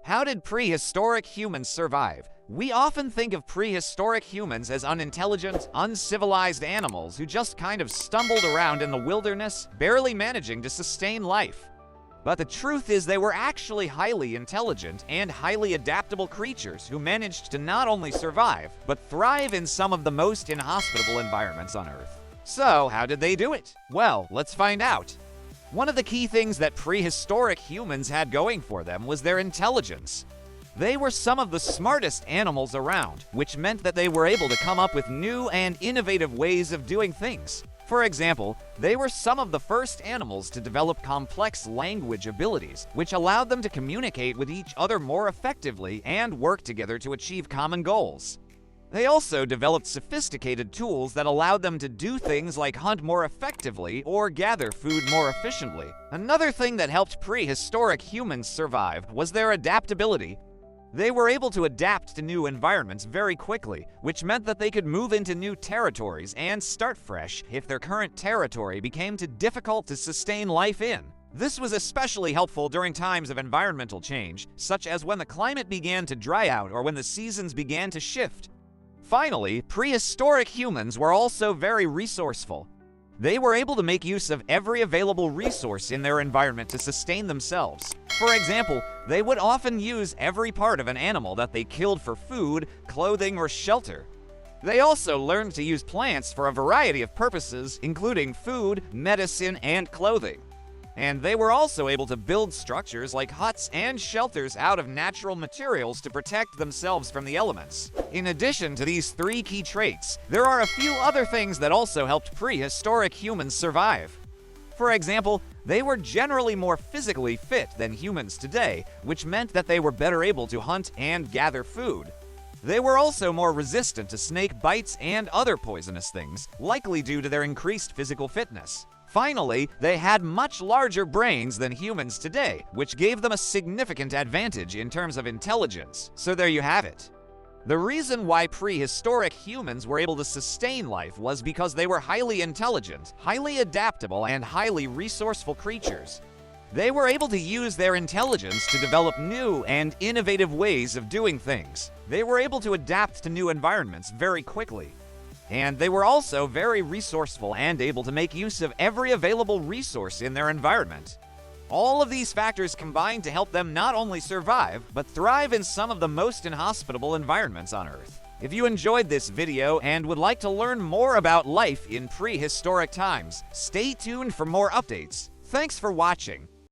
How did prehistoric humans survive? We often think of prehistoric humans as unintelligent, uncivilized animals who just kind of stumbled around in the wilderness, barely managing to sustain life. But the truth is they were actually highly intelligent and highly adaptable creatures who managed to not only survive, but thrive in some of the most inhospitable environments on Earth. So, how did they do it? Well, let's find out. One of the key things that prehistoric humans had going for them was their intelligence. They were some of the smartest animals around, which meant that they were able to come up with new and innovative ways of doing things. For example, they were some of the first animals to develop complex language abilities, which allowed them to communicate with each other more effectively and work together to achieve common goals. They also developed sophisticated tools that allowed them to do things like hunt more effectively or gather food more efficiently. Another thing that helped prehistoric humans survive was their adaptability. They were able to adapt to new environments very quickly, which meant that they could move into new territories and start fresh if their current territory became too difficult to sustain life in. This was especially helpful during times of environmental change, such as when the climate began to dry out or when the seasons began to shift. Finally, prehistoric humans were also very resourceful. They were able to make use of every available resource in their environment to sustain themselves. For example, they would often use every part of an animal that they killed for food, clothing, or shelter. They also learned to use plants for a variety of purposes, including food, medicine, and clothing. And they were also able to build structures like huts and shelters out of natural materials to protect themselves from the elements. In addition to these three key traits, there are a few other things that also helped prehistoric humans survive. For example, they were generally more physically fit than humans today, which meant that they were better able to hunt and gather food. They were also more resistant to snake bites and other poisonous things, likely due to their increased physical fitness. Finally, they had much larger brains than humans today, which gave them a significant advantage in terms of intelligence. So there you have it. The reason why prehistoric humans were able to sustain life was because they were highly intelligent, highly adaptable, and highly resourceful creatures. They were able to use their intelligence to develop new and innovative ways of doing things. They were able to adapt to new environments very quickly. And they were also very resourceful and able to make use of every available resource in their environment. All of these factors combined to help them not only survive, but thrive in some of the most inhospitable environments on Earth. If you enjoyed this video and would like to learn more about life in prehistoric times, stay tuned for more updates. Thanks for watching.